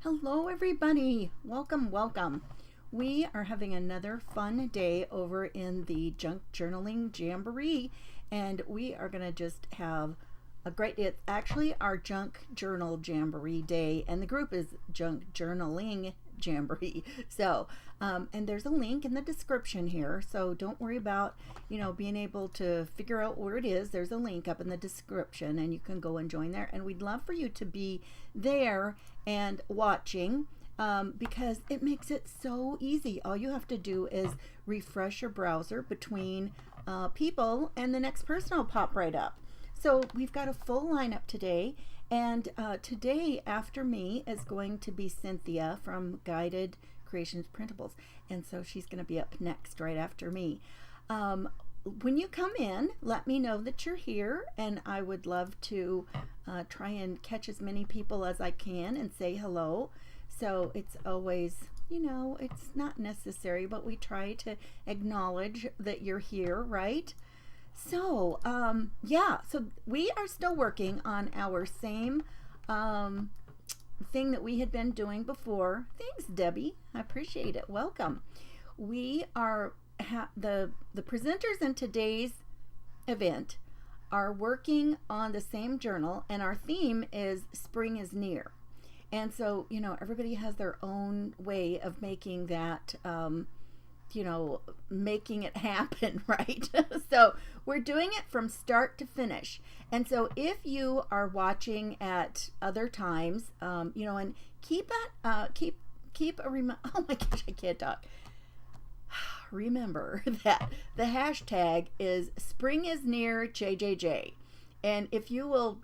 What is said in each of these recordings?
Hello, everybody. Welcome, welcome. We are having another fun day over in the Junk Journaling Jamboree, and we are going to just have a great day. It's actually our Junk Journal Jamboree day, and the group is Junk Journaling Jamboree. So, and there's a link in the description here, so don't worry about, being able to figure out where it is. There's a link up in the description, and you can go and join there, and we'd love for you to be there and watching, because it makes it so easy. All you have to do is refresh your browser between people, and the next person will pop right up. So we've got a full lineup today, and today after me is going to be Cynthia from Guided Creations Printables, and so she's going to be up next right after me. When you come in, let me know that you're here, and I would love to try and catch as many people as I can and say hello. So it's always, it's not necessary, but we try to acknowledge that you're here, right? So, so we are still working on our same thing that we had been doing before. Thanks, Debbie. I appreciate it. Welcome. We are the presenters in today's event are working on the same journal, and our theme is Spring is Near. And so, everybody has their own way of making that, making it happen, right? So we're doing it from start to finish. And so if you are watching at other times, and keep a oh my gosh, I can't talk. Remember that the hashtag is Spring is Near JJJ. And if you will,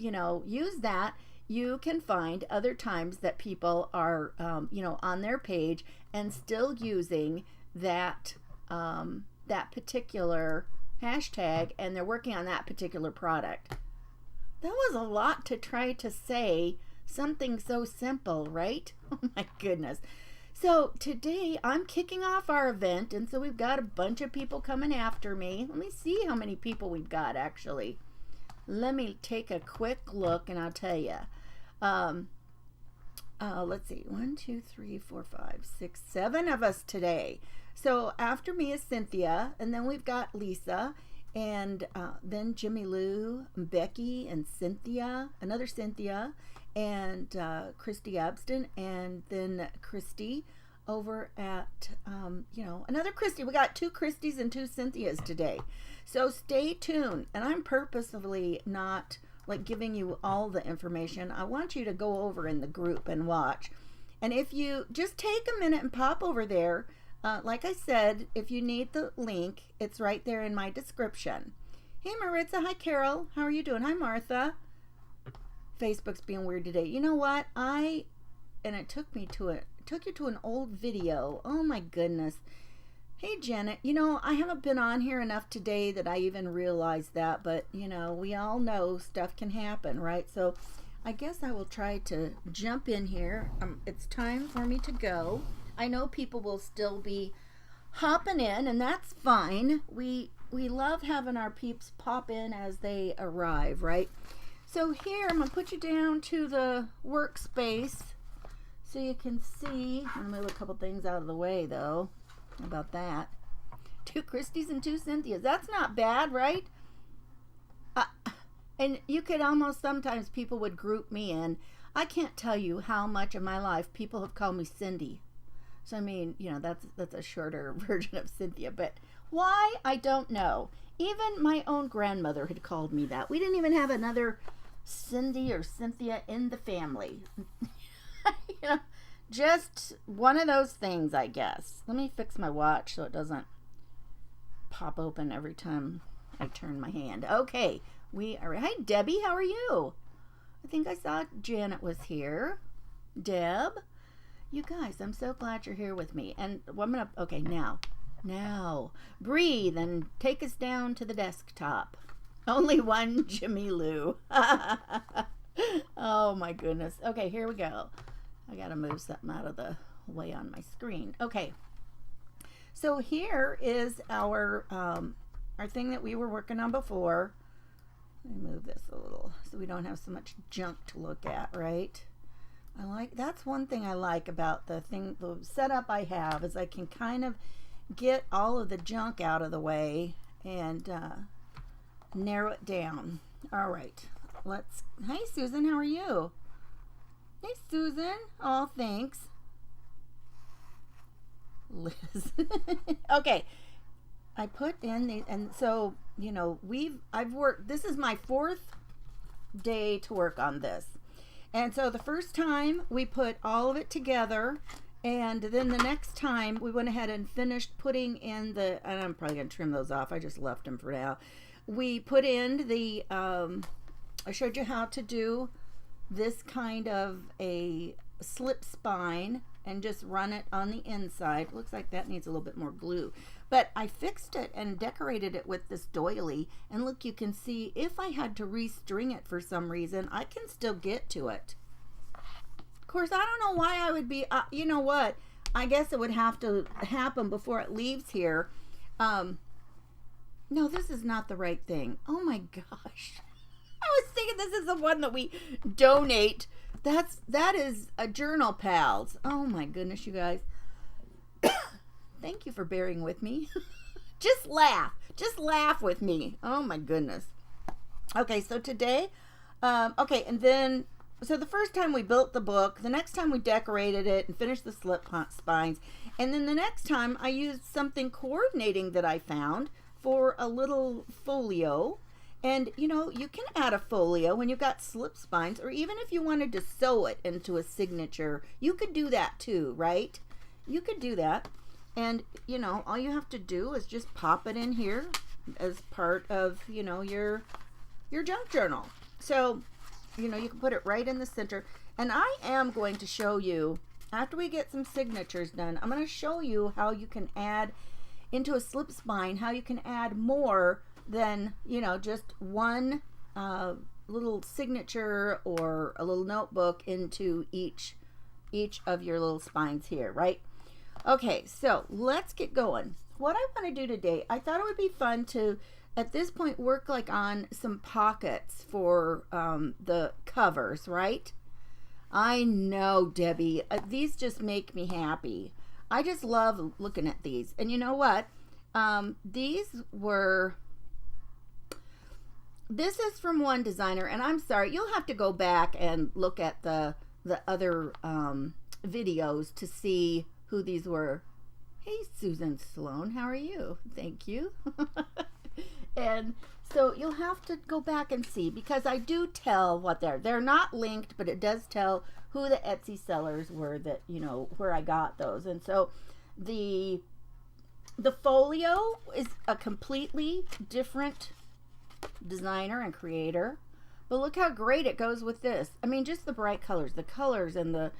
use that, you can find other times that people are, on their page and still using that that particular hashtag, and they're working on that particular product. That was a lot to try to say something so simple, right? Oh my goodness. So today I'm kicking off our event, and so we've got a bunch of people coming after me. Let me see how many people we've got actually. Let me take a quick look and I'll tell you. Let's see, 1, 2, 3, 4, 5, 6, 7 of us today. So after me is Cynthia, and then we've got Lisa, and then Jimmy Lou, Becky, and Cynthia, another Cynthia, and Christy Abston, and then Christy over at, another Christy. We got 2 Christys and 2 Cynthias today. So stay tuned, and I'm purposefully not giving you all the information. I want you to go over in the group and watch. And if you just take a minute and pop over there, like I said, if you need the link, it's right there in my description. Hey Maritza, hi Carol, how are you doing? Hi Martha. Facebook's being weird today. You know what? It took you to an old video. Oh my goodness. Hey Janet, I haven't been on here enough today that I even realized that, but we all know stuff can happen, right? So I guess I will try to jump in here. It's time for me to go. I know people will still be hopping in, and that's fine. We love having our peeps pop in as they arrive, right? So here, I'm going to put you down to the workspace so you can see. I'm going to move a couple things out of the way, though. How about that? 2 Christys and 2 Cynthias. That's not bad, right? And you could almost, sometimes people would group me in. I can't tell you how much of my life people have called me Cindy. So I mean, that's a shorter version of Cynthia, but why? I don't know. Even my own grandmother had called me that. We didn't even have another Cindy or Cynthia in the family. Just one of those things, I guess. Let me fix my watch so it doesn't pop open every time I turn my hand. Okay, we are. Hi, Debbie, how are you? I think I saw Janet was here. Deb, you guys, I'm so glad you're here with me. And I'm gonna. Okay, now, breathe and take us down to the desktop. Only one Jimmy Lou. Oh my goodness. Okay, here we go. I gotta move something out of the way on my screen. Okay, so here is our thing that we were working on before. Let me move this a little so we don't have so much junk to look at, right? That's one thing I like about the setup I have is I can kind of get all of the junk out of the way and narrow it down. All right, hey Susan, how are you? Hey Susan, oh thanks. Liz. Okay, I put in the, and so, you know, I've worked, this is my 4th day to work on this. And so the first time we put all of it together, and then the next time we went ahead and finished putting in and I'm probably going to trim those off. I just left them for now. We put in the, I showed you how to do this kind of a slip spine and just run it on the inside. Looks like that needs a little bit more glue. But I fixed it and decorated it with this doily. And look, you can see if I had to restring it for some reason, I can still get to it. Of course, I don't know why I would be, you know what? I guess it would have to happen before it leaves here. No, this is not the right thing. Oh my gosh. I was thinking this is the one that we donate. That is a Journal Pals. Oh my goodness, you guys. Thank you for bearing with me. Just laugh with me. Oh my goodness. Okay, so today, okay, and then, so the first time we built the book, the next time we decorated it and finished the slip spines, and then the next time I used something coordinating that I found for a little folio. And, you know, you can add a folio when you've got slip spines, or even if you wanted to sew it into a signature, you could do that too, right? You could do that. And, you know, all you have to do is just pop it in here as part of, you know, your junk journal. So, you know, you can put it right in the center. And I am going to show you, after we get some signatures done, I'm going to show you how you can add into a slip spine, how you can add more than, you know, just one little signature or a little notebook into each of your little spines here, right? Okay, so let's get going. What I want to do today, I thought it would be fun to, at this point, work like on some pockets for the covers, right? I know, Debbie, these just make me happy. I just love looking at these. And you know what? This is from one designer, and I'm sorry, you'll have to go back and look at the other videos to see who these were. Hey, Susan Sloan, how are you? Thank you. And so you'll have to go back and see, because I do tell what they're not linked, but it does tell who the Etsy sellers were that, you know, where I got those. And so the folio is a completely different designer and creator, but look how great it goes with this. I mean, just the bright colors, the colors, and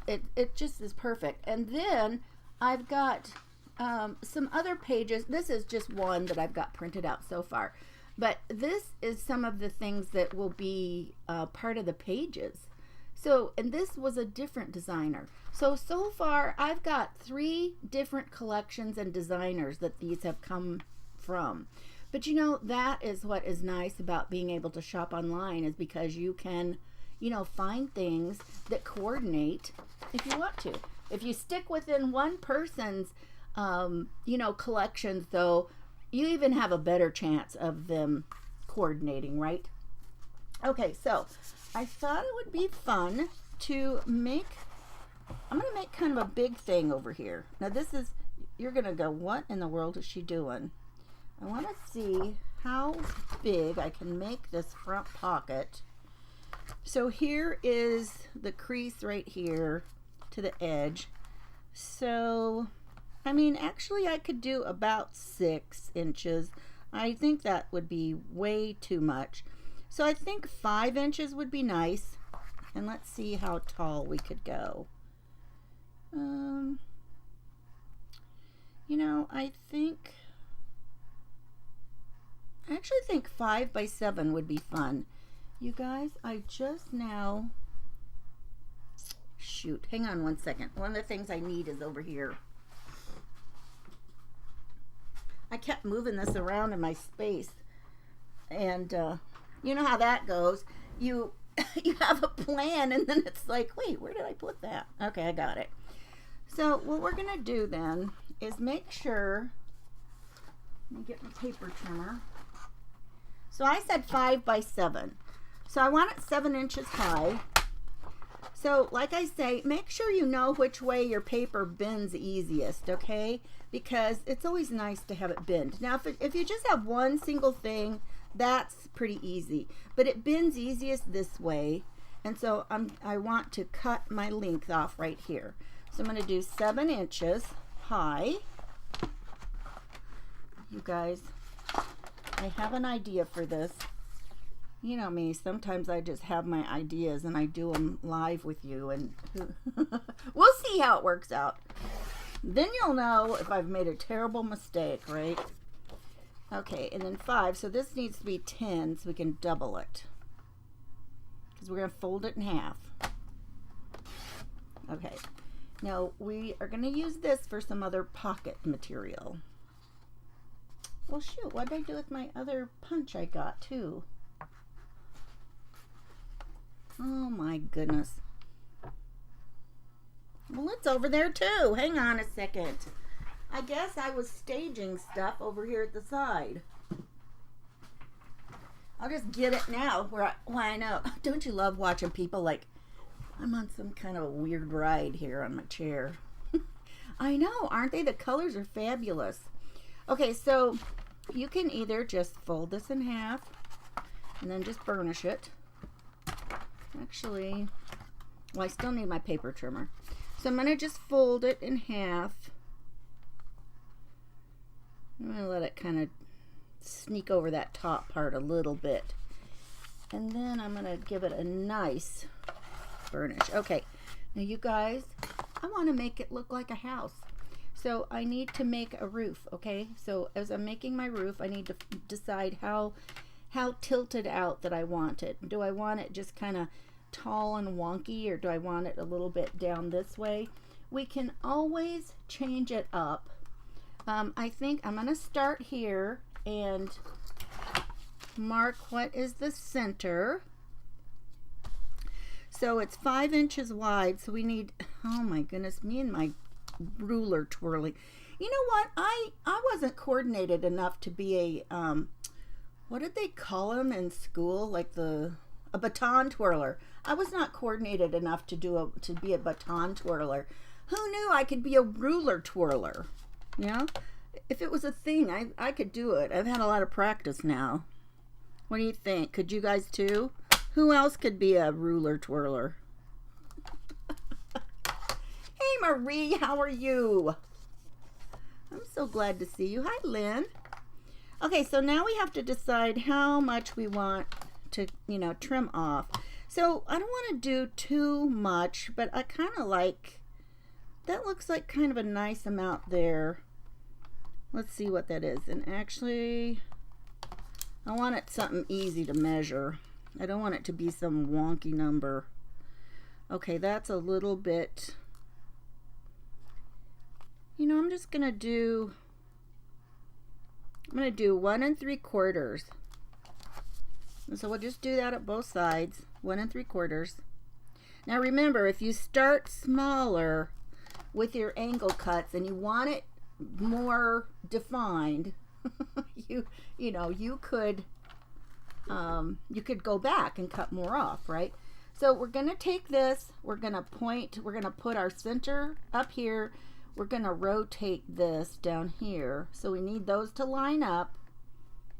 it just is perfect. And then I've got some other pages. This is just one that I've got printed out so far, but this is some of the things that will be part of the pages. So, and this was a different designer. So far I've got 3 different collections and designers that these have come from. But you know, that is what is nice about being able to shop online, is because you can, you know, find things that coordinate if you want to. If you stick within one person's, you know, collections, though, you even have a better chance of them coordinating, right? Okay, so I thought it would be fun to make, I'm going to make kind of a big thing over here. Now this is, you're going to go, what in the world is she doing? I want to see how big I can make this front pocket. So here is the crease right here to the edge. So, I mean, actually I could do about 6 inches. I think that would be way too much. So I think 5 inches would be nice. And let's see how tall we could go. You know, I actually think 5 by 7 would be fun. You guys, I just now, shoot, hang on one second. One of the things I need is over here. I kept moving this around in my space, and you know how that goes. You you have a plan and then it's like, wait, where did I put that? Okay, I got it. So what we're going to do then is make sure, let me get my paper trimmer. So I said 5 by 7. So I want it 7 inches high. So like I say, make sure you know which way your paper bends easiest, okay? Because it's always nice to have it bend. Now if you just have one single thing, that's pretty easy. But it bends easiest this way. And so I want to cut my length off right here. So I'm going to do 7 inches high. You guys, I have an idea for this. You know me, sometimes I just have my ideas and I do them live with you, and we'll see how it works out. Then you'll know if I've made a terrible mistake, right? Okay, and then 5, so this needs to be 10 so we can double it. Because we're going to fold it in half. Okay, now we are going to use this for some other pocket material. Well, shoot, what did I do with my other punch I got too? Oh my goodness. Well, it's over there too. Hang on a second. I guess I was staging stuff over here at the side. I'll just get it now why I know. Don't you love watching people like I'm on some kind of a weird ride here on my chair? I know, aren't they? The colors are fabulous. Okay, so you can either just fold this in half and then just burnish it. Actually, well, I still need my paper trimmer. So I'm going to just fold it in half. I'm going to let it kind of sneak over that top part a little bit. And then I'm going to give it a nice burnish. Okay, now you guys, I want to make it look like a house. So I need to make a roof, okay? So as I'm making my roof, I need to decide how tilted out that I want it. Do I want it just kind of tall and wonky, or do I want it a little bit down this way? We can always change it up. I think I'm going to start here and mark what is the center. So it's 5 inches wide, so we need, oh my goodness, me and my ruler twirling. You know what? I wasn't coordinated enough to be a, what did they call them in school? Like a baton twirler. I was not coordinated enough to be a baton twirler. Who knew I could be a ruler twirler? You know, if it was a thing, I could do it. I've had a lot of practice now. What do you think? Could you guys too? Who else could be a ruler twirler? Hey Marie, how are you? I'm so glad to see you. Hi Lynn. Okay, so now we have to decide how much we want to, you know, trim off. So I don't want to do too much, but I kind of like, that looks like kind of a nice amount there. Let's see what that is. And actually, I want it something easy to measure. I don't want it to be some wonky number. Okay, that's a little bit, you know, I'm just going to do 1 3/4. So we'll just do that at both sides, 1 3/4. Now remember, if you start smaller with your angle cuts and you want it more defined, you could go back and cut more off, right? So we're going to take this, we're going to put our center up here. We're going to rotate this down here. So we need those to line up,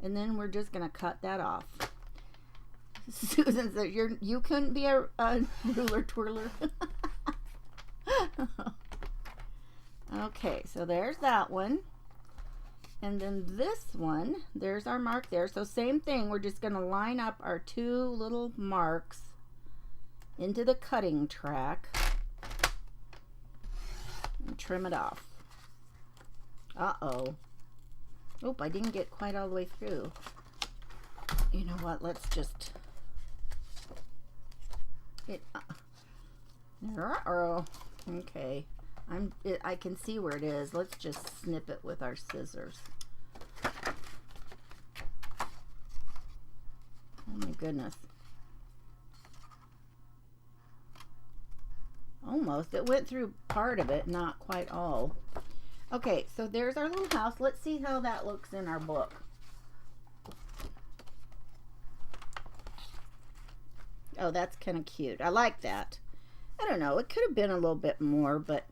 and then we're just going to cut that off. Susan said, you couldn't be a ruler twirler. Okay, so there's that one. And then this one, there's our mark there. So same thing, we're just going to line up our 2 little marks into the cutting track and trim it off. Uh-oh. Oop, I didn't get quite all the way through. You know what, let's just... Okay. I can see where it is. Let's just snip it with our scissors. Oh my goodness. almost. It went through part of it, not quite all. Okay, so there's our little house. Let's see how that looks in our book. Oh, that's kind of cute. I like that. I don't know. It could have been a little bit more, but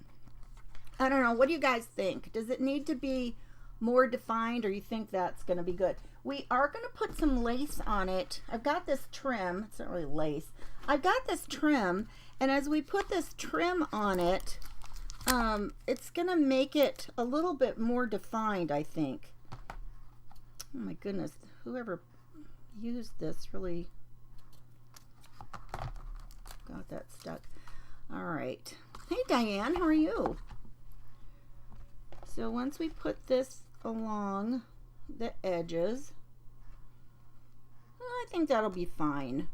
I don't know. What do you guys think? Does it need to be more defined, or you think that's going to be good? We are going to put some lace on it. I've got this trim. It's not really lace. I've got this trim, and as we put this trim on it, it's going to make it a little bit more defined, I think. Oh my goodness. Whoever used this really got that stuck. All right. Hey, Diane, how are you? So once we put this along the edges, I think that'll be fine.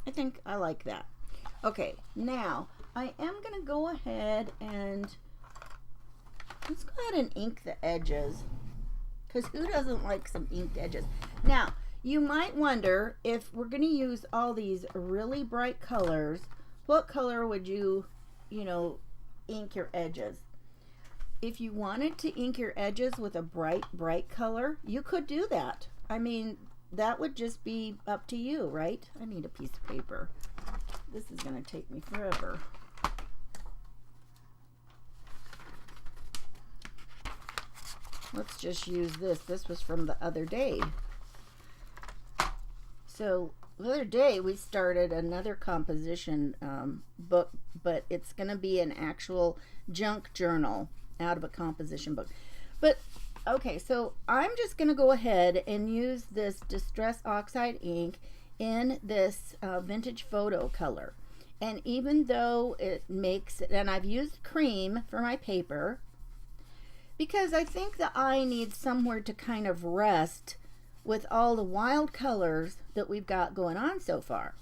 I think I like that. Okay, now I am going to go ahead and let's go ahead and ink the edges, because who doesn't like some inked edges? Now, you might wonder, if we're going to use all these really bright colors, what color would you ink your edges? If you wanted to ink your edges with a bright color, you could do that. I mean, that would just be up to you, right? I need a piece of paper. This is going to take me forever. Let's just use this. This was from the other day. So the other day we started another composition book, but it's going to be an actual junk journal out of a composition book. But okay, so I'm just going to go ahead and use this Distress Oxide ink in this Vintage Photo color. And even though it makes it, and I've used cream for my paper, because I think the eye needs somewhere to kind of rest with all the wild colors that we've got going on so far.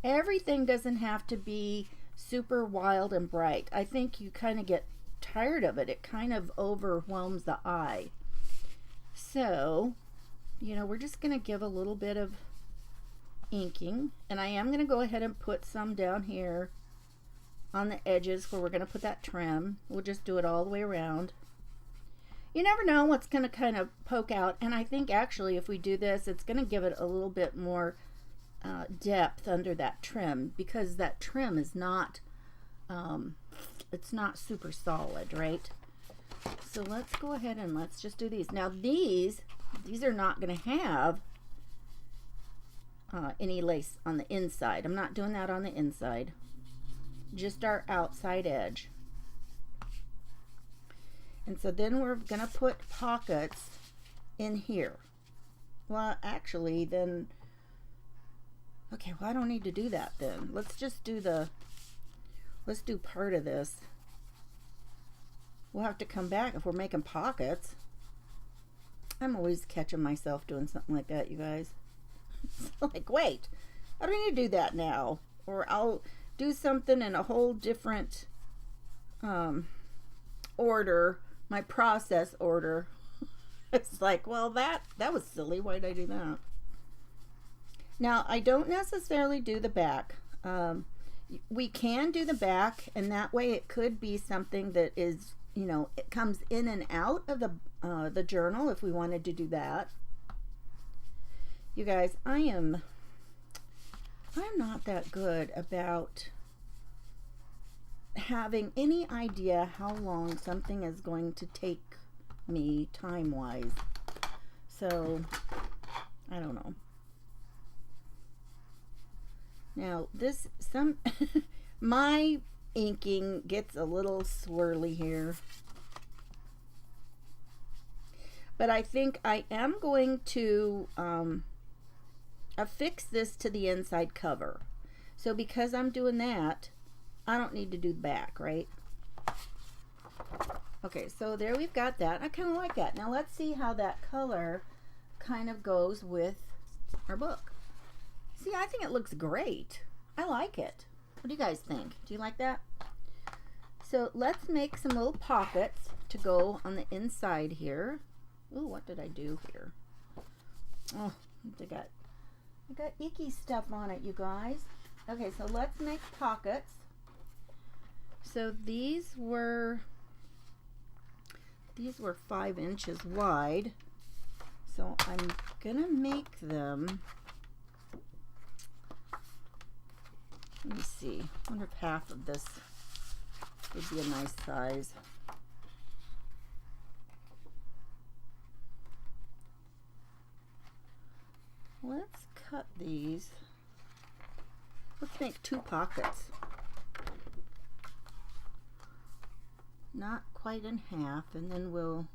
Everything doesn't have to be super wild and bright. I think you kind of get tired of it. It kind of overwhelms the eye. So, we're just going to give a little bit of inking, and I am going to go ahead and put some down here on the edges where we're going to put that trim. We'll just do it all the way around. You never know what's going to kind of poke out, and I think actually if we do this, it's going to give it a little bit more depth under that trim, because that trim is not it's not super solid, right? So let's go ahead and let's just do these. Now these are not going to have any lace on the inside. I'm not doing that on the inside, just our outside edge. And so then we're going to put pockets in here. Well, actually, then, okay, well, I don't need to do that then. Let's just do let's do part of this. We'll have to come back if we're making pockets. I'm always catching myself doing something like that, you guys. It's like, wait, I don't need to do that now. Or I'll do something in a whole different order, my process order. It's like, well, that was silly. Why did I do that? Now, I don't necessarily do the back. We can do the back, and that way it could be something that is, it comes in and out of the journal if we wanted to do that. You guys, I'm not that good about having any idea how long something is going to take me time-wise. So, I don't know. Now, my inking gets a little swirly here. But I think I am going to affix this to the inside cover. So because I'm doing that, I don't need to do the back, right? Okay, so there we've got that. I kind of like that. Now let's see how that color kind of goes with our book. See, I think it looks great. I like it. What do you guys think? Do you like that? So let's make some little pockets to go on the inside here. Ooh, what did I do here? Oh, I got icky stuff on it, you guys. Okay, so let's make pockets. So these were 5 inches wide. So I'm gonna make them, let me see, I wonder if half of this would be a nice size. Let's cut these. Let's make 2 pockets. Not quite in half, and then we'll...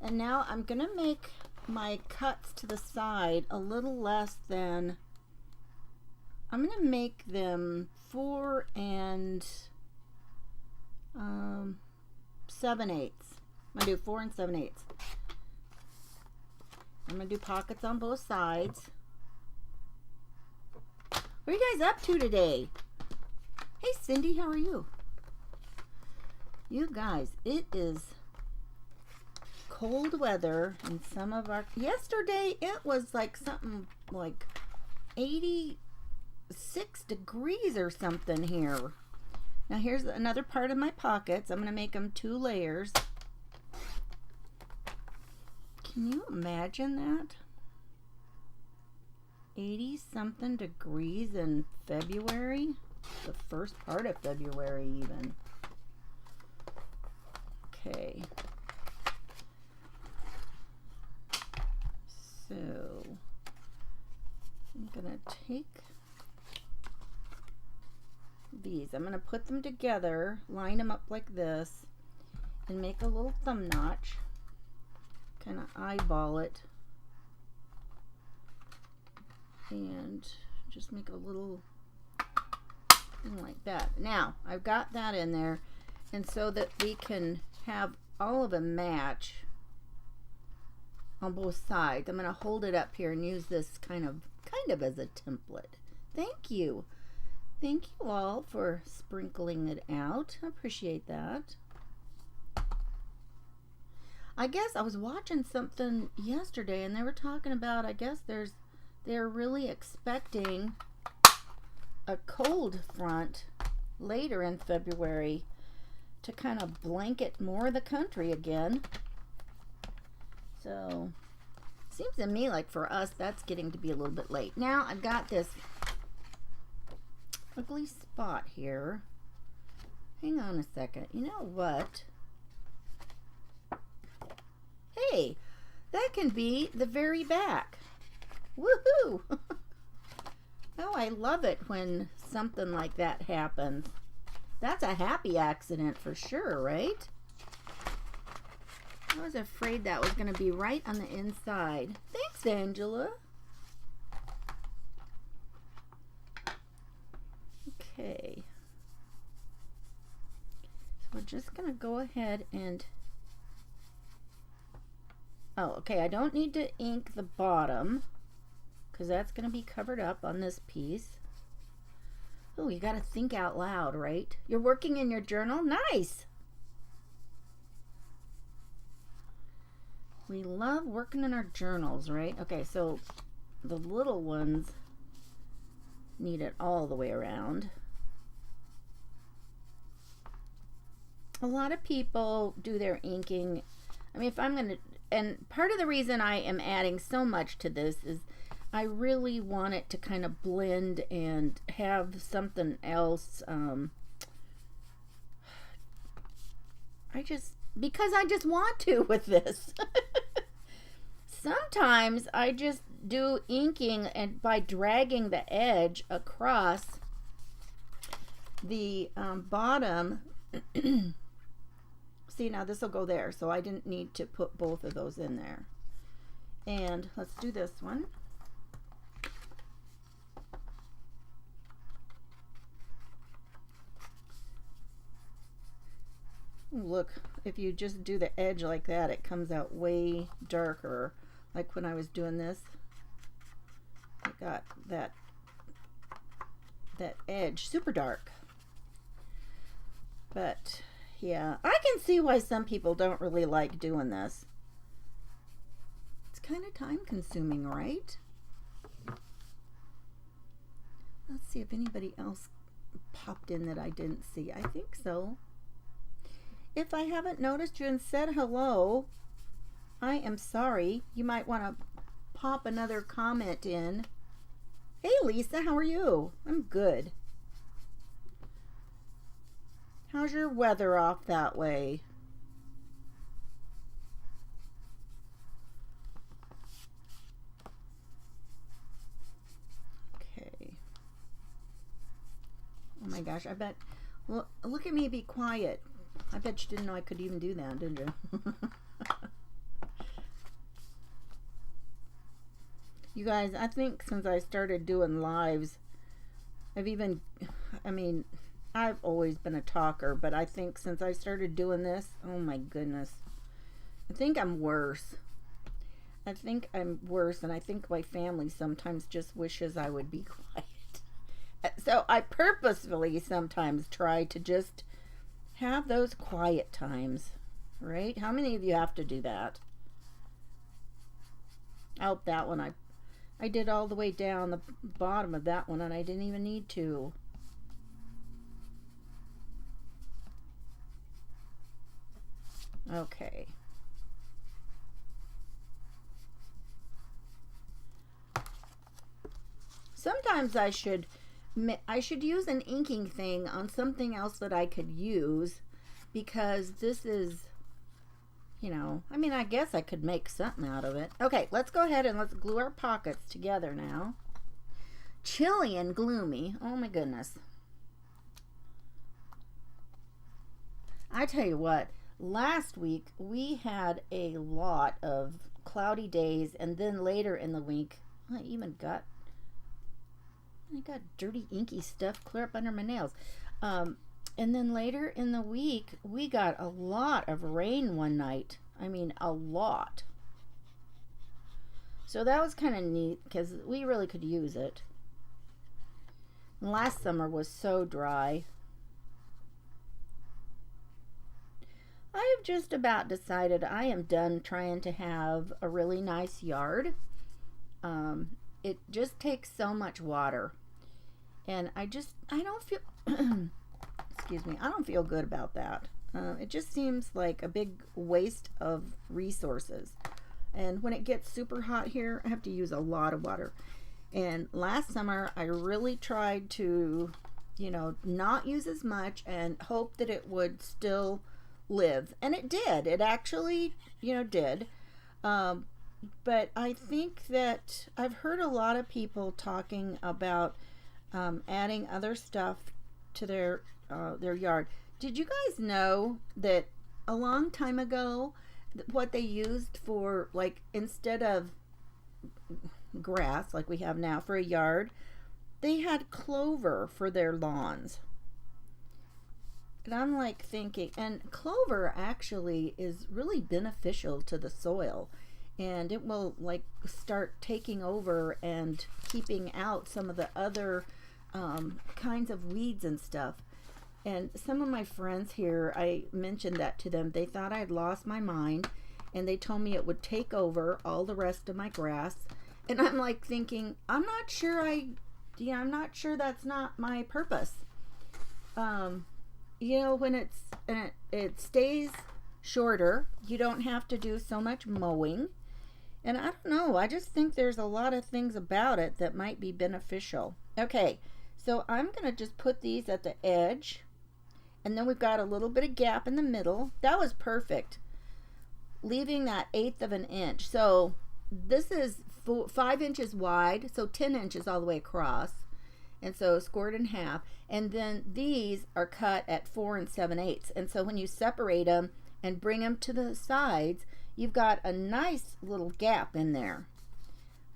And now I'm gonna make my cuts to the side a little less than... I'm gonna make them 4 and 7/8. I'm gonna do 4 and 7/8. I'm gonna do pockets on both sides. What are you guys up to today? Hey Cindy, how are you? You guys, it is cold weather in some of our... Yesterday it was like something like 86 degrees or something here. Now here's another part of my pockets. I'm gonna make them 2 layers. Can you imagine that? 80 something degrees in February? The first part of February even. Okay. So I'm gonna take these. I'm gonna put them together, line them up like this, and make a little thumb notch. Kind of eyeball it. And just make a little thing like that. Now, I've got that in there, and so that we can have all of them match on both sides, I'm going to hold it up here and use this kind of as a template. Thank you. Thank you all for sprinkling it out. I appreciate that. I guess I was watching something yesterday and they were talking about, I guess they're really expecting a cold front later in February to kind of blanket more of the country again. So seems to me like for us that's getting to be a little bit late. Now I've got this ugly spot here. Hang on a second. You know what? Hey, that can be the very back. Woohoo! Oh, I love it when something like that happens. That's a happy accident for sure, right? I was afraid that was going to be right on the inside. Thanks, Angela. Okay. So we're just going to go ahead and... Oh, okay, I don't need to ink the bottom because that's going to be covered up on this piece. Oh, you got to think out loud, right? You're working in your journal? Nice! We love working in our journals, right? Okay, so the little ones need it all the way around. A lot of people do their inking. I mean, if I'm going to... And part of the reason I am adding so much to this is I really want it to kind of blend and have something else. Because I just want to with this. Sometimes I just do inking and by dragging the edge across the bottom. See, now this will go there, so I didn't need to put both of those in there. And let's do this one. Look, if you just do the edge like that, it comes out way darker. Like when I was doing this, I got that edge super dark. But yeah, I can see why some people don't really like doing this. It's kind of time consuming, right? Let's see if anybody else popped in that I didn't see. I think so. If I haven't noticed you and said hello, I am sorry. You might want to pop another comment in. Hey Lisa, how are you? I'm good. How's your weather off that way? Okay. Oh my gosh, I bet. Look at me be quiet. I bet you didn't know I could even do that, did you? You guys, I think since I started doing lives, I've always been a talker, but I think since I started doing this, oh my goodness, I think I'm worse. I think I'm worse, and I think my family sometimes just wishes I would be quiet. So I purposefully sometimes try to just have those quiet times, right? How many of you have to do that? Oh, that one I did all the way down the bottom of that one, and I didn't even need to. Okay. Sometimes I should use an inking thing on something else that I could use, because this is, I guess I could make something out of it. Okay, let's go ahead and let's glue our pockets together now. Chilly and gloomy. Oh my goodness. I tell you what, last week we had a lot of cloudy days, and then later in the week, I got dirty inky stuff clear up under my nails. And then later in the week, we got a lot of rain one night. I mean, a lot. So that was kind of neat, because we really could use it. And last summer was so dry. I have just about decided I am done trying to have a really nice yard. It just takes so much water. And I don't feel, excuse me, I don't feel good about that. It just seems like a big waste of resources. And when it gets super hot here, I have to use a lot of water. And last summer, I really tried to, not use as much and hope that it would still live. And it did. It actually, did. But I think that I've heard a lot of people talking about adding other stuff to their yard. Did you guys know that a long time ago, what they used for, like, instead of grass like we have now for a yard, they had clover for their lawns? And I'm like thinking, and clover actually is really beneficial to the soil, and it will like start taking over and keeping out some of the other kinds of weeds and stuff. And some of my friends here, I mentioned that to them. They thought I had lost my mind, and they told me it would take over all the rest of my grass. And I'm like thinking, I'm not sure that's not my purpose. When it stays shorter, you don't have to do so much mowing. And I don't know, I just think there's a lot of things about it that might be beneficial. Okay, so I'm going to just put these at the edge. And then we've got a little bit of gap in the middle. That was perfect. Leaving that 1/8 of an inch. So this is 5 inches wide, so 10 inches all the way across. And so scored in half. And then these are cut at 4 7/8. And so when you separate them and bring them to the sides, you've got a nice little gap in there.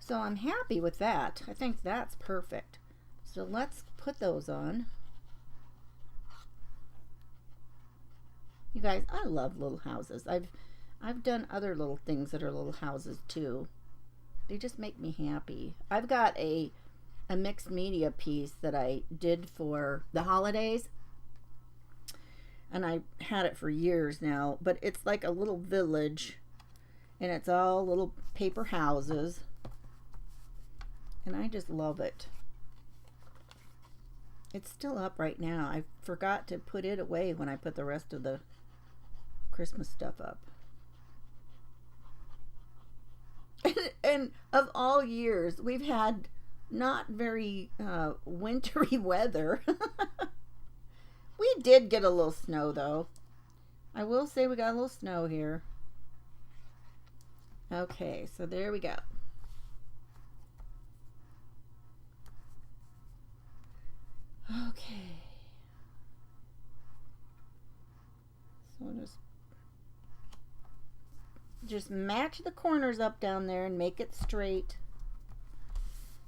So I'm happy with that. I think that's perfect. So let's put those on. You guys, I love little houses. I've done other little things that are little houses too. They just make me happy. I've got a mixed media piece that I did for the holidays, and I had it for years now, but it's like a little village, and it's all little paper houses, and I just love it. It's still up right now. I forgot to put it away when I put the rest of the Christmas stuff up. And of all years, we've had not very wintry weather. We did get a little snow, though. I will say we got a little snow here. Okay, so there we go. Okay. So we'll just match the corners up down there and make it straight.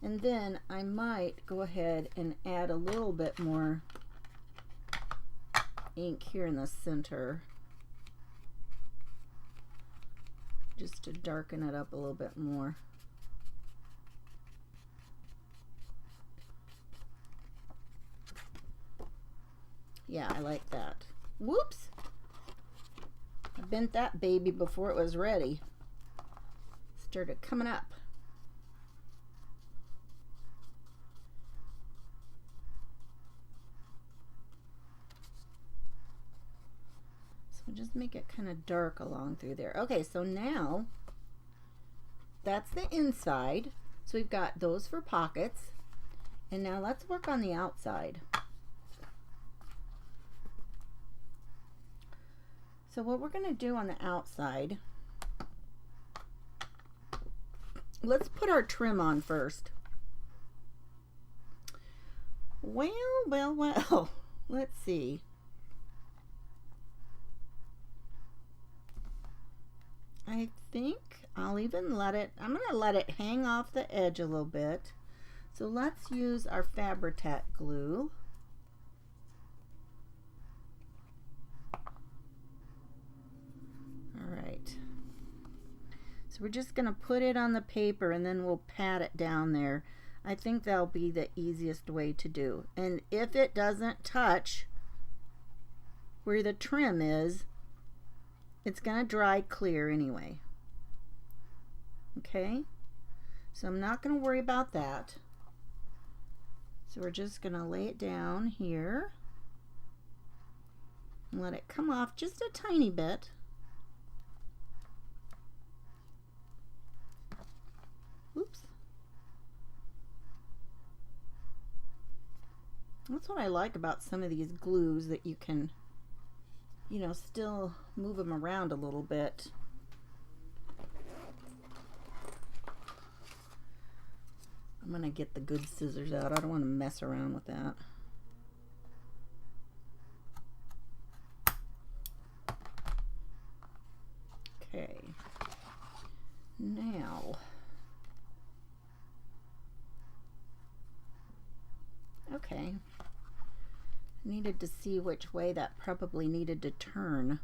And then I might go ahead and add a little bit more ink here in the center, just to darken it up a little bit more. Yeah, I like that. Whoops! I bent that baby before it was ready. Started coming up. So just make it kind of dark along through there. Okay, so now that's the inside. So we've got those for pockets. And now let's work on the outside. So what we're going to do on the outside, let's put our trim on first. Well, let's see. I think I'll even let it, I'm going to let it hang off the edge a little bit. So let's use our Fabri-Tac glue. Alright, so we're just going to put it on the paper and then we'll pat it down there. I think that'll be the easiest way to do. And if it doesn't touch where the trim is, it's going to dry clear anyway. Okay, so I'm not going to worry about that. So we're just going to lay it down here and let it come off just a tiny bit. Oops. That's what I like about some of these glues, that you can, you know, still move them around a little bit. I'm going to get the good scissors out. I don't want to mess around with that. Okay. Now, okay, needed to see which way that probably needed to turn.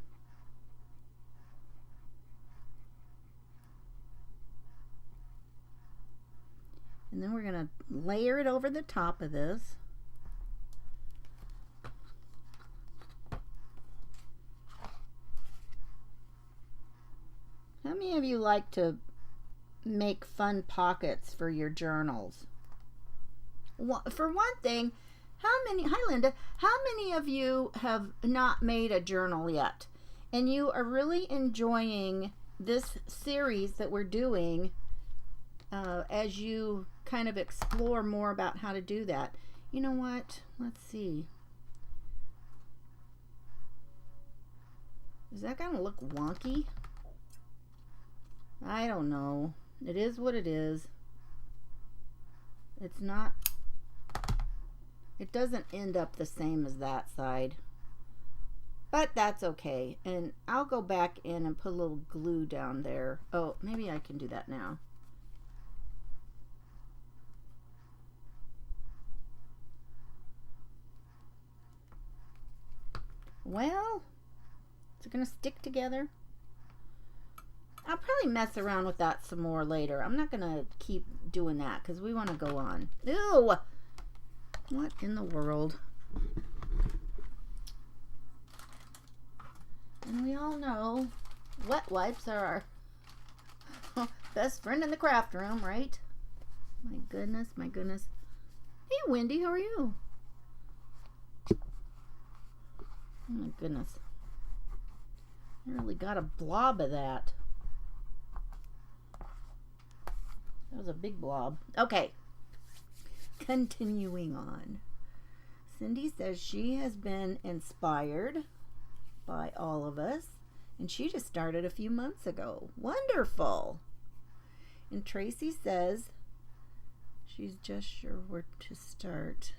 And then we're going to layer it over the top of this. How many of you like to make fun pockets for your journals? For one thing, hi Linda, how many of you have not made a journal yet? And you are really enjoying this series that we're doing as you kind of explore more about how to do that. You know what? Let's see. Is that going to look wonky? I don't know. It is what it is. It's not, it doesn't end up the same as that side. But that's okay. And I'll go back in and put a little glue down there. Oh, maybe I can do that now. Well, is it going to stick together? I'll probably mess around with that some more later. I'm not going to keep doing that because we want to go on. Ew! What in the world? And we all know wet wipes are our best friend in the craft room, right? My goodness, my goodness. Hey, Wendy, how are you? Oh my goodness. I really got a blob of that. That was a big blob. Okay. Continuing on. Cindy says she has been inspired by all of us, and she just started a few months ago. Wonderful. And Tracy says she's just sure where to start.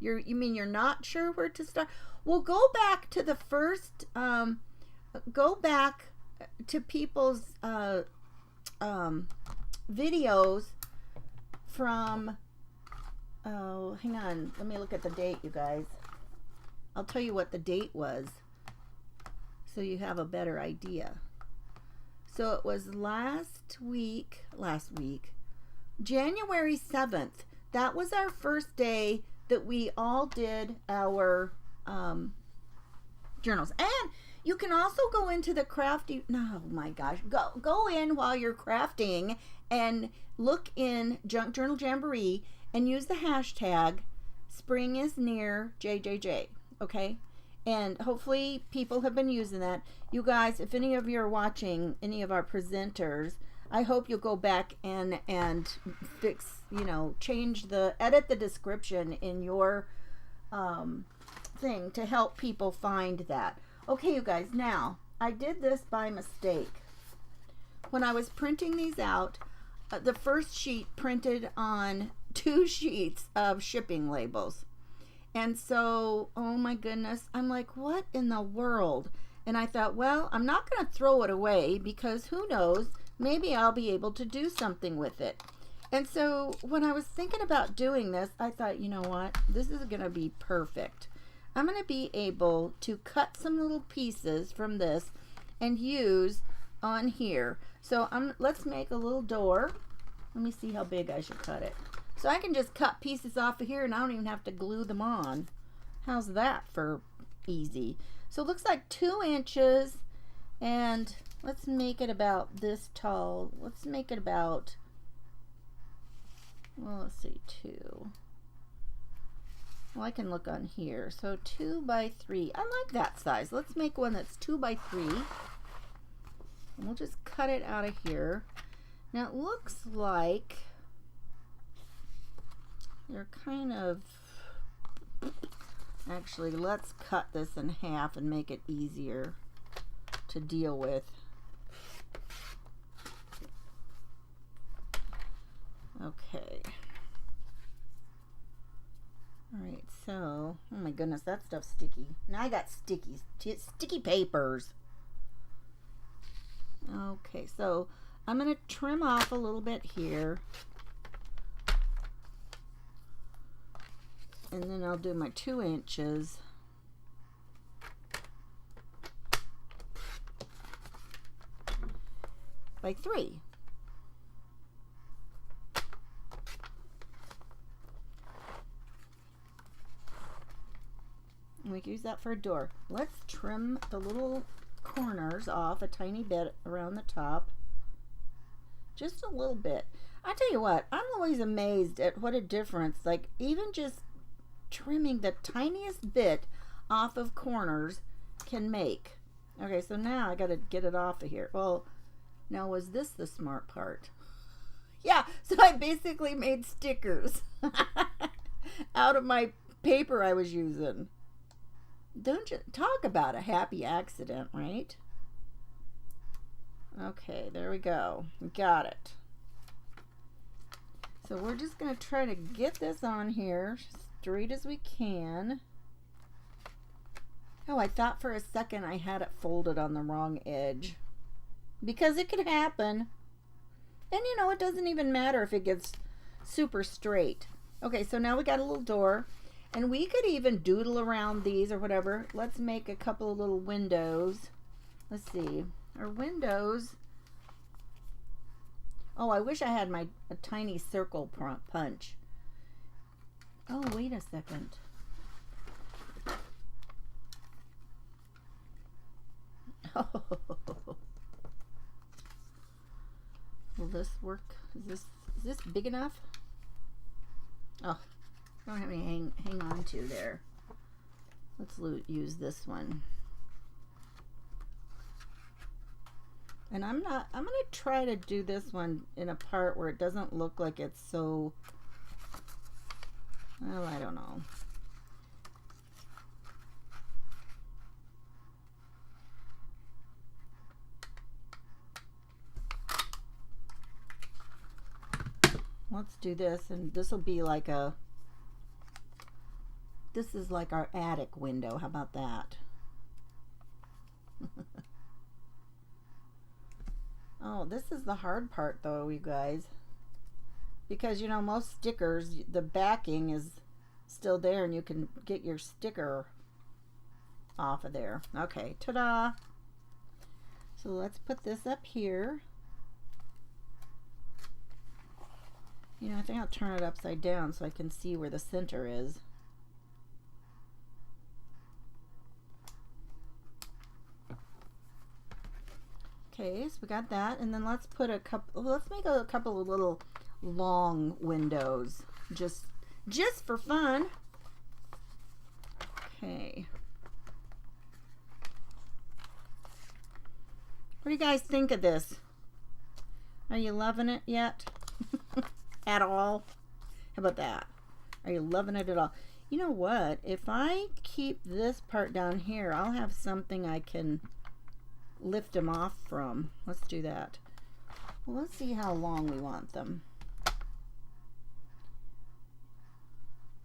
You mean you're not sure where to start? Well, go back to the first, go back to people's videos from, oh, hang on. Let me look at the date, you guys. I'll tell you what the date was so you have a better idea. So it was last week, January 7th. That was our first day that we all did our journals. And you can also go into the crafty, oh my gosh, go in while you're crafting and look in Junk Journal Jamboree and use the hashtag Spring is Near JJJ, okay? And hopefully people have been using that. You guys, if any of you are watching any of our presenters, I hope you'll go back and fix, edit the description in your thing to help people find that. Okay, you guys, now, I did this by mistake. When I was printing these out, the first sheet printed on 2 sheets of shipping labels. And so, oh my goodness, I'm like, what in the world? And I thought, well, I'm not going to throw it away because who knows, maybe I'll be able to do something with it. And so when I was thinking about doing this, I thought, you know what, this is going to be perfect. I'm going to be able to cut some little pieces from this and use on here. So let's make a little door. Let me see how big I should cut it. So I can just cut pieces off of here and I don't even have to glue them on. How's that for easy? So it looks like 2 inches, and let's make it about this tall. Let's make it about, well, let's see, 2. Well, I can look on here. So 2 by 3. I like that size. Let's make one that's 2 by 3. And we'll just cut it out of here. Now it looks like they're kind of, actually, let's cut this in half and make it easier to deal with. Okay. Alright, so, oh my goodness, that stuff's sticky. Now I got sticky papers. Okay, so I'm going to trim off a little bit here. And then I'll do my 2 inches. By 3. And we can use that for a door. Let's trim the little corners off a tiny bit around the top. Just a little bit. I tell you what, I'm always amazed at what a difference, like even just trimming the tiniest bit off of corners can make. Okay, so now I got to get it off of here. Well, now was this the smart part? Yeah, so I basically made stickers out of my paper I was using. Don't you talk about a happy accident, right? Okay, there we go. Got it. So we're just going to try to get this on here straight as we can. Oh, I thought for a second I had it folded on the wrong edge. Because it could happen. And you know, it doesn't even matter if it gets super straight. Okay, so now we got a little door. And we could even doodle around these or whatever. Let's make a couple of little windows. Let's see. Our windows. Oh, I wish I had a tiny circle punch. Oh, wait a second. Oh. Will this work? Is this big enough? Oh, I don't have any hang on to there. Let's use this one. And I'm going to try to do this one in a part where it doesn't look like it's so, well, I don't know. Let's do this, and this will be like this is like our attic window. How about that? Oh, this is the hard part though, you guys. Because, you know, most stickers, the backing is still there and you can get your sticker off of there. Okay, ta-da! So let's put this up here. You know, I think I'll turn it upside down so I can see where the center is. Okay, so we got that, and then let's put a couple. Let's make a couple of little long windows, just for fun. Okay. What do you guys think of this? Are you loving it yet? At all? How about that? Are you loving it at all? You know what? If I keep this part down here, I'll have something I can lift them off from. Let's do that. Well, let's see how long we want them.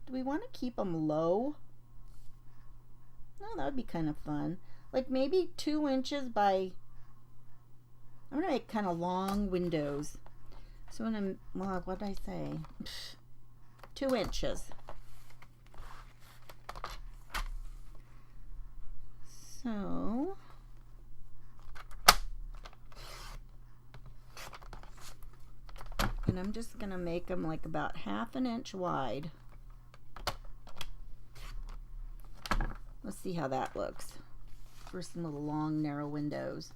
Do we want to keep them low? No, that would be kind of fun. Like maybe 2 inches by, I'm gonna make kind of long windows. So when I'm, well, what did I say? 2 inches. So and I'm just gonna make them like about 1/2 inch wide. Let's see how that looks for some little long narrow windows.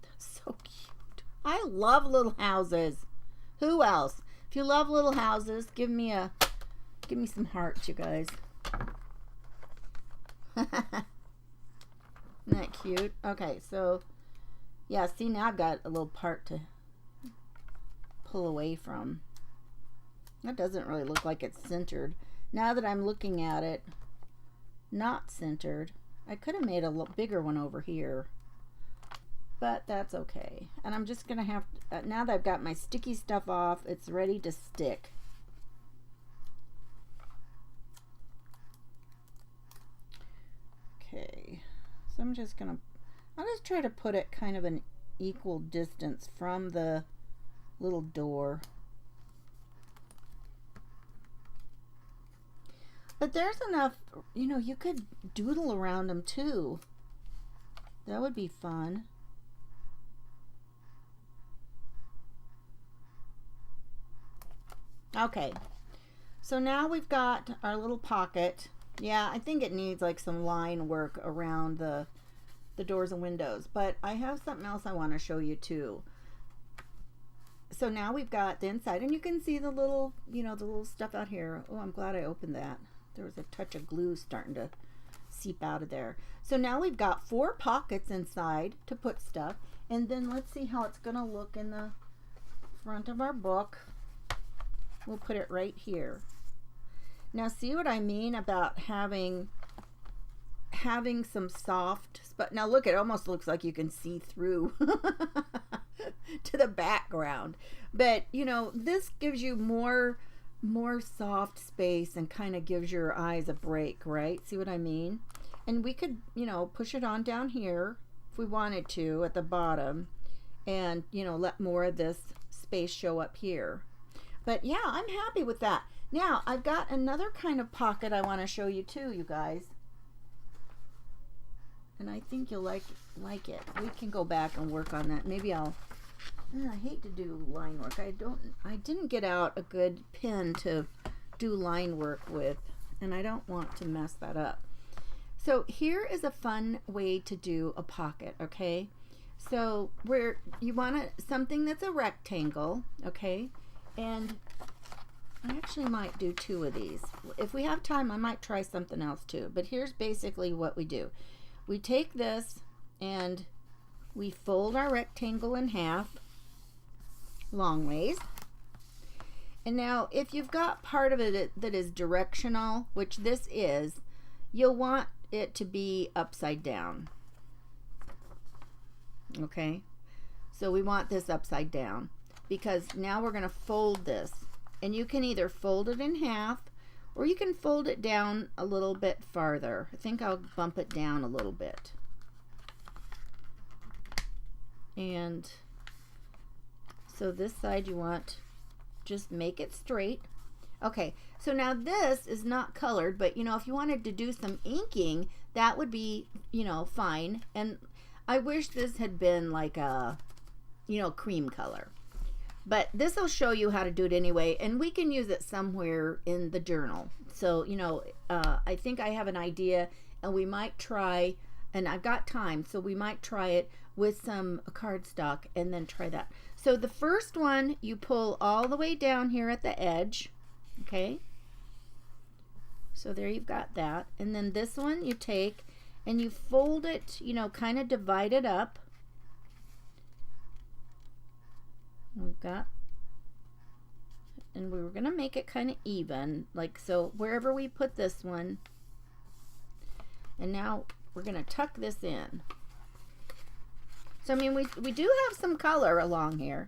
That's so cute. I love little houses. Who else? If you love little houses, give me some hearts, you guys. Isn't that cute? Okay, so yeah, see, now I've got a little part to pull away from. That doesn't really look like it's centered. Now that I'm looking at it, not centered. I could have made a little bigger one over here, but that's okay. And I'm just gonna have to, now that I've got my sticky stuff off, it's ready to stick. Okay, so I'm just gonna, I'll just try to put it kind of an equal distance from the little door. But there's enough, you know, you could doodle around them too. That would be fun. Okay, so now we've got our little pocket. Yeah, I think it needs like some line work around the doors and windows, but I have something else I want to show you too. So now we've got the inside, and you can see the little, you know, the little stuff out here. Oh, I'm glad I opened that. There was a touch of glue starting to seep out of there. So now we've got 4 pockets inside to put stuff, and then let's see how it's gonna look in the front of our book. We'll put it right here. Now see what I mean about having some soft, but now look, it almost looks like you can see through to the background, but you know, this gives you more soft space and kind of gives your eyes a break, right? See what I mean? And we could, you know, push it on down here if we wanted to at the bottom, and you know, let more of this space show up here. But yeah, I'm happy with that. Now I've got another kind of pocket I want to show you too, you guys, and I think you'll like it. We can go back and work on that. Maybe I hate to do line work. I didn't get out a good pin to do line work with, and I don't want to mess that up. So here is a fun way to do a pocket, okay? So you want something that's a rectangle, okay? And I actually might do 2 of these. If we have time, I might try something else too. But here's basically what we do. We take this and we fold our rectangle in half long ways. And now if you've got part of it that is directional, which this is, you'll want it to be upside down. Okay? So we want this upside down because now we're going to fold this. And you can either fold it in half or you can fold it down a little bit farther. I think I'll bump it down a little bit. And so this side you want, just make it straight. Okay, so now this is not colored, but you know, if you wanted to do some inking, that would be, you know, fine. And I wish this had been like a, you know, cream color. But this will show you how to do it anyway, and we can use it somewhere in the journal. So, you know, I think I have an idea, and we might try, and I've got time, so we might try it with some cardstock and then try that. So the first one, you pull all the way down here at the edge, okay? So there you've got that. And then this one you take and you fold it, you know, kind of divide it up. We've got, and we were going to make it kind of even, like so wherever we put this one. And now we're going to tuck this in. So I mean we do have some color along here.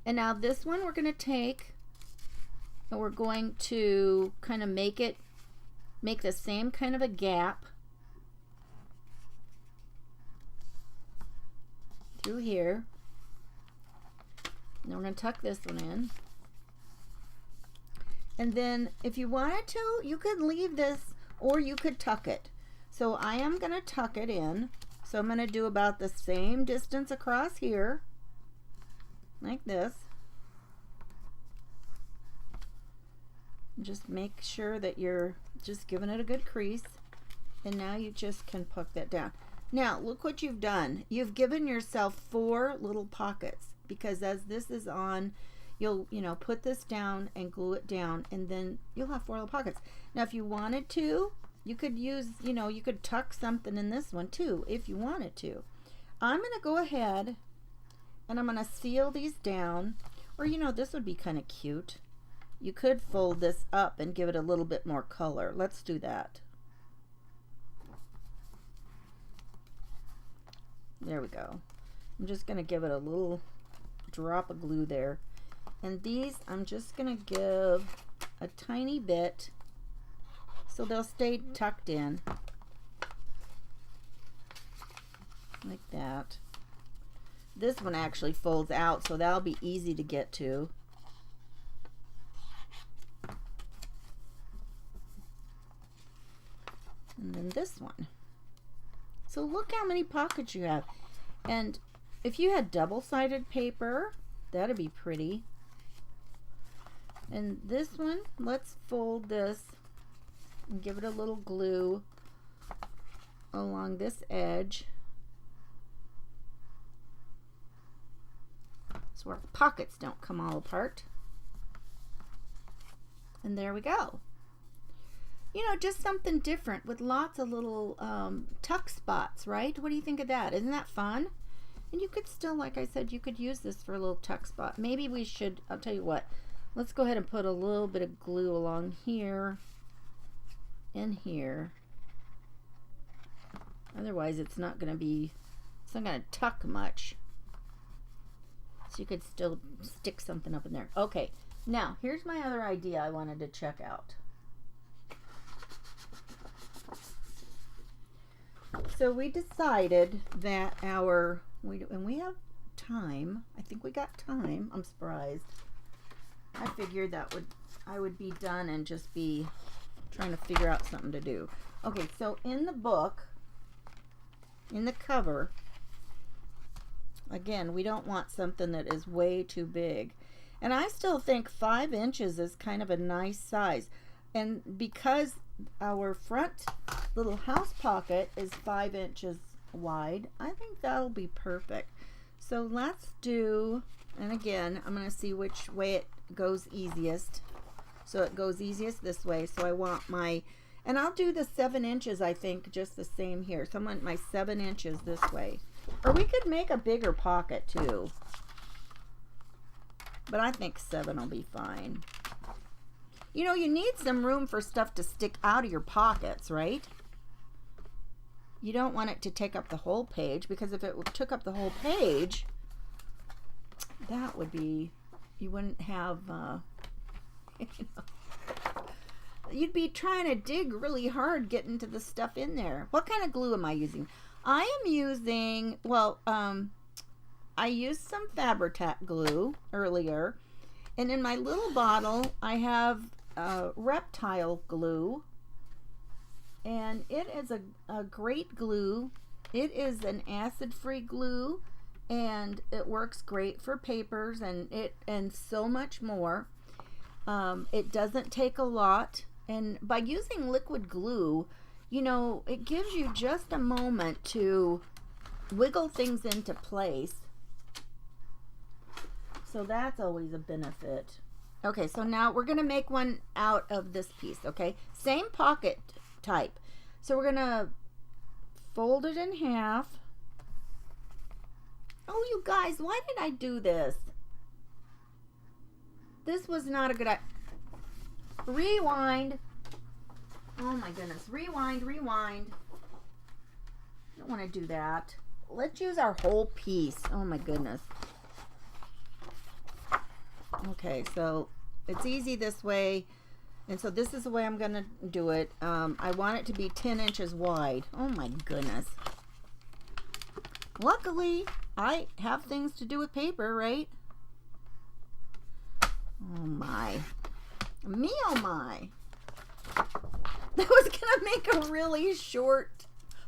And now this one we're going to take and we're going to kind of make the same kind of a gap through here. Now we're going to tuck this one in. And then if you wanted to, you could leave this or you could tuck it. So I am going to tuck it in. So I'm going to do about the same distance across here, like this. Just make sure that you're just giving it a good crease. And now you just can poke that down. Now look what you've done. You've given yourself 4 little pockets. Because as this is on, you'll, you know, put this down and glue it down, and then you'll have 4 little pockets. Now if you wanted to, you could use, you know, you could tuck something in this one too if you wanted to. I'm going to go ahead and I'm going to seal these down, or you know, this would be kind of cute. You could fold this up and give it a little bit more color. Let's do that. There we go. I'm just going to give it a little drop of glue there, and these I'm just gonna give a tiny bit so they'll stay tucked in like that. This one actually folds out, so that'll be easy to get to. And then this one. So look how many pockets you have. And if you had double-sided paper, that'd be pretty. And this one, let's fold this and give it a little glue along this edge so our pockets don't come all apart. And there we go. You know, just something different with lots of little tuck spots, right? What do you think of that? Isn't that fun? And you could still, like I said, you could use this for a little tuck spot. Maybe we should, I'll tell you what, let's go ahead and put a little bit of glue along here and here. Otherwise, it's not going to tuck much. So you could still stick something up in there. Okay, now here's my other idea I wanted to check out. So we decided that and we have time. I think we got time. I'm surprised. I figured I would be done and just be trying to figure out something to do. Okay, so in the book, in the cover, again, we don't want something that is way too big. And I still think 5 inches is kind of a nice size. And because our front little house pocket is 5 inches wide, I think that'll be perfect. So let's do, and again, I'm going to see which way it goes easiest. So it goes easiest this way. So I want my, and I'll do the 7 inches, I think, just the same here. So I want my 7 inches this way. Or we could make a bigger pocket too. But I think 7 will be fine. You know, you need some room for stuff to stick out of your pockets, right? You don't want it to take up the whole page, because if it took up the whole page, that would be, you wouldn't have, you know, you'd be trying to dig really hard getting to the stuff in there. What kind of glue am I using? I am using, well, I used some Fabri-Tac glue earlier, and in my little bottle I have Reptile glue, and it is a great glue. It is an acid-free glue, and it works great for papers and so much more. It doesn't take a lot, and by using liquid glue, you know, it gives you just a moment to wiggle things into place. So that's always a benefit. Okay, so now we're going to make one out of this piece, okay? Same pocket type. So we're going to fold it in half. Oh, you guys, why did I do this? This was not a good idea. Rewind. Oh my goodness. Rewind, rewind. I don't want to do that. Let's use our whole piece. Oh my goodness. Okay, so it's easy this way, and so this is the way I'm gonna do it. I want it to be 10 inches wide. Oh my goodness. Luckily, I have things to do with paper, right? Oh my. Me oh my. That was gonna make a really short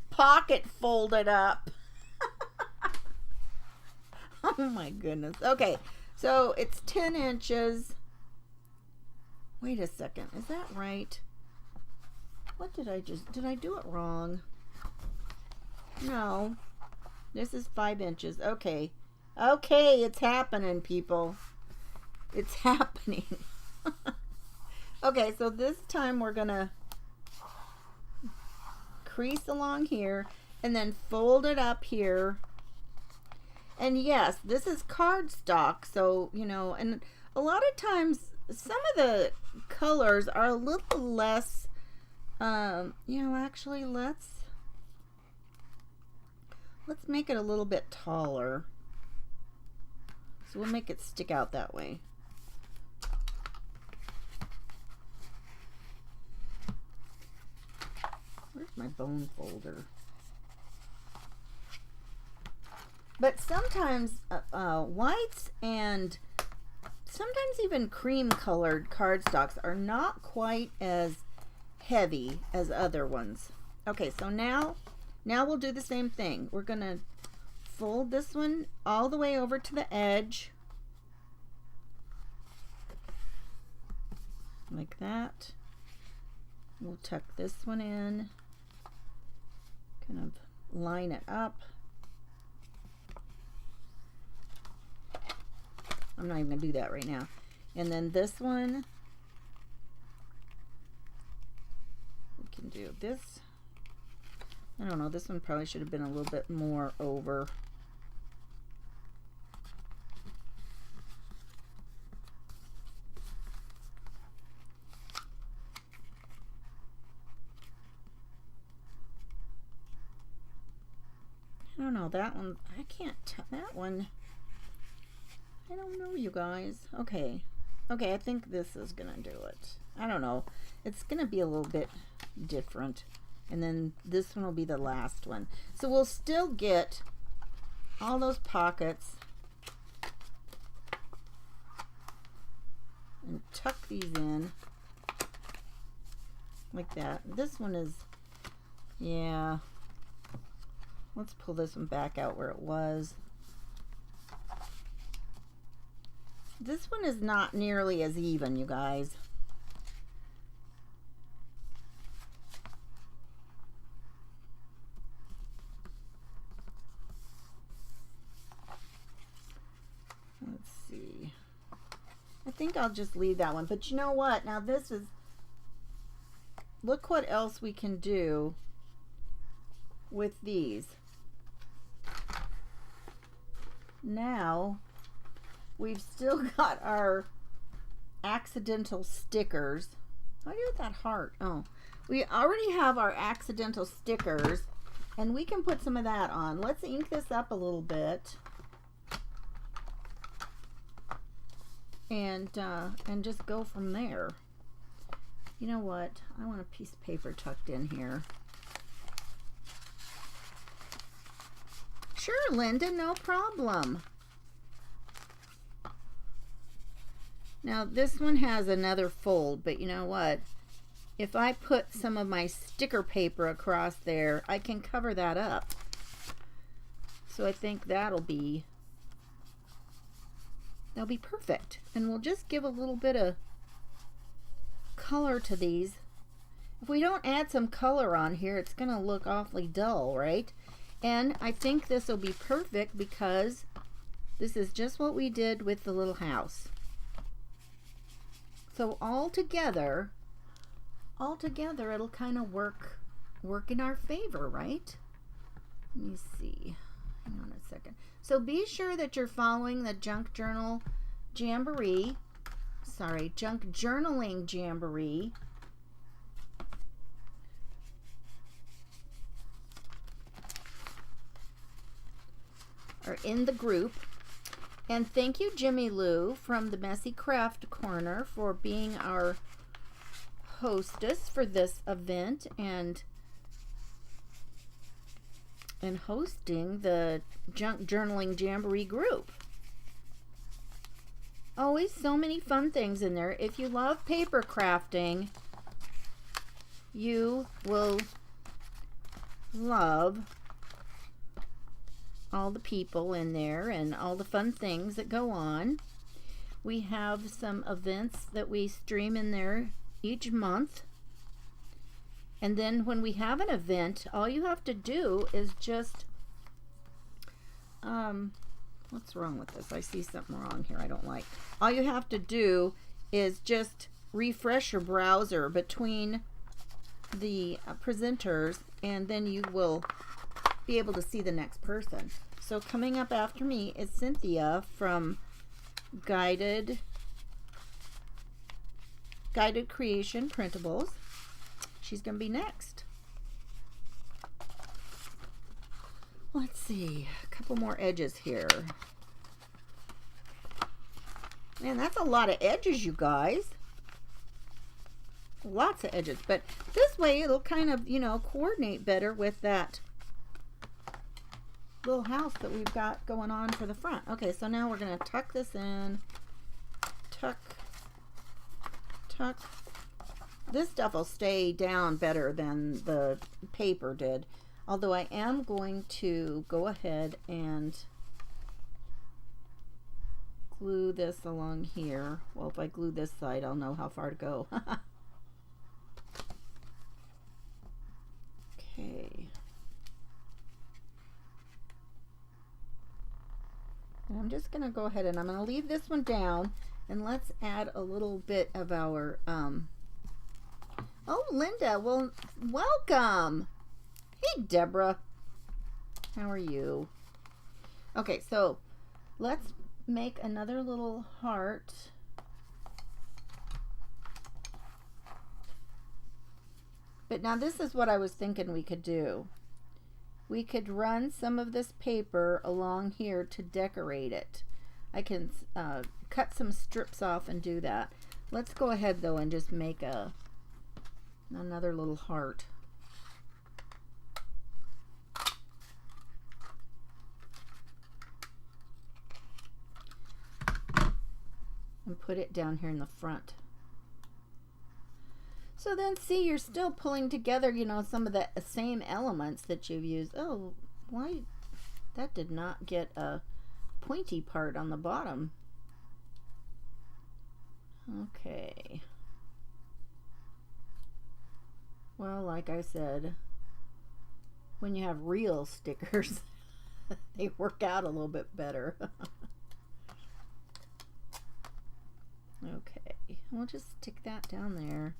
pocket folded up. Oh my goodness. Okay. So it's 10 inches. Wait a second. Is that right? What did I do it wrong? No. This is 5 inches. Okay. Okay, it's happening, people. It's happening. Okay, so this time we're going to crease along here and then fold it up here. And yes, this is cardstock, so, you know, and a lot of times some of the colors are a little less, you know, actually let's make it a little bit taller. So we'll make it stick out that way. Where's my bone folder? But sometimes whites and sometimes even cream colored cardstocks are not quite as heavy as other ones. Okay, so now we'll do the same thing. We're going to fold this one all the way over to the edge. Like that. We'll tuck this one in. Kind of line it up. I'm not even going to do that right now. And then this one, we can do this. I don't know, this one probably should have been a little bit more over. I don't know, that one, I can't tell, that one, I don't know, you guys. Okay. Okay, I think this is going to do it. I don't know. It's going to be a little bit different. And then this one will be the last one. So we'll still get all those pockets. And tuck these in. Like that. This one is, yeah. Let's pull this one back out where it was. This one is not nearly as even, you guys. Let's see. I think I'll just leave that one. But you know what? Now this is, look what else we can do with these. Now we've still got our accidental stickers. How do you get that heart? Oh, we already have our accidental stickers, and we can put some of that on. Let's ink this up a little bit, and just go from there. You know what? I want a piece of paper tucked in here. Sure, Linda, no problem. Now this one has another fold, but you know what? If I put some of my sticker paper across there, I can cover that up. So I think that'll be perfect. And we'll just give a little bit of color to these. If we don't add some color on here, it's gonna look awfully dull, right? And I think this will be perfect because this is just what we did with the little house. So all together it'll kind of work in our favor, right? Let me see. Hang on a second. So be sure that you're following the Junk Journal Jamboree. Sorry, Junk Journaling Jamboree. Or in the group. And thank you, Jimmy Lou from the Messy Craft Corner, for being our hostess for this event and hosting the Junk Journaling Jamboree group. Always so many fun things in there. If you love paper crafting, you will love all the people in there and all the fun things that go on. We have some events that we stream in there each month, and then when we have an event, all you have to do is just what's wrong with this? I see something wrong here I don't like. All you have to do is just refresh your browser between the presenters, and then you will be able to see the next person. So coming up after me is Cynthia from Guided Creation Printables. She's going to be next. Let's see, a couple more edges here. Man, that's a lot of edges, you guys. Lots of edges, but this way it'll kind of, you know, coordinate better with that little house that we've got going on for the front. Okay, so now we're going to tuck this in. Tuck. This stuff will stay down better than the paper did. Although I am going to go ahead and glue this along here. Well, if I glue this side, I'll know how far to go. Okay. And I'm just going to go ahead and I'm going to leave this one down, and let's add a little bit of our, oh, Linda, well, welcome. Hey, Deborah. How are you? Okay, so let's make another little heart. But now this is what I was thinking we could do. We could run some of this paper along here to decorate it. I can cut some strips off and do that. Let's go ahead though and just make another little heart. And put it down here in the front. So then see, you're still pulling together, you know, some of the same elements that you've used. Oh, why? That did not get a pointy part on the bottom. Okay. Well, like I said, when you have real stickers, they work out a little bit better. we'll just stick that down there.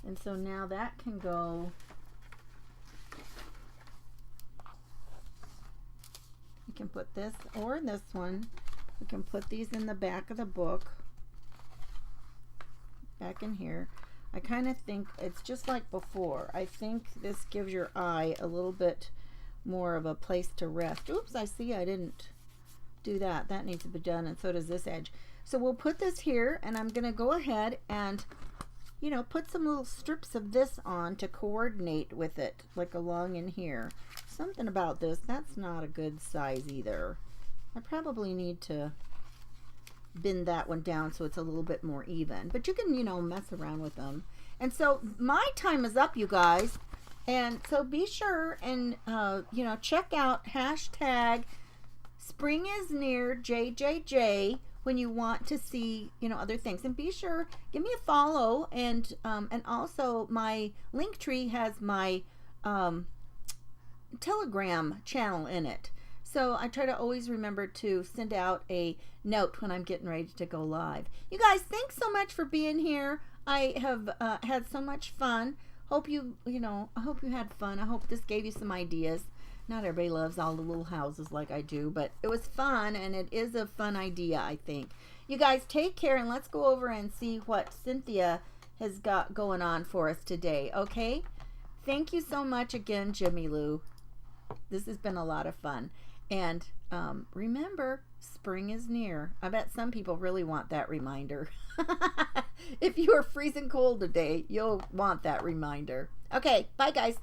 And so now that can go, you can put this or this one. We can put these in the back of the book, back in here. I kind of think it's just like before. I think this gives your eye a little bit more of a place to rest. Oops, I see I didn't do that. That needs to be done, and so does this edge. So we'll put this here, and I'm going to go ahead and, you know, put some little strips of this on to coordinate with it, like along in here. Something about this, that's not a good size either. I probably need to bend that one down so it's a little bit more even. But you can, you know, mess around with them. And so my time is up, you guys. And so be sure and, you know, check out hashtag Spring is Near JJJ when you want to see, you know, other things. And be sure, give me a follow, and also my Linktree has my Telegram channel in it. So I try to always remember to send out a note when I'm getting ready to go live. You guys, thanks so much for being here. I have had so much fun. Hope you know, I hope you had fun. I hope this gave you some ideas. Not everybody loves all the little houses like I do, but it was fun, and it is a fun idea, I think. You guys take care, and let's go over and see what Cynthia has got going on for us today, okay? Thank you so much again, Jimmy Lou. This has been a lot of fun. And remember, spring is near. I bet some people really want that reminder. If you are freezing cold today, you'll want that reminder. Okay, bye guys.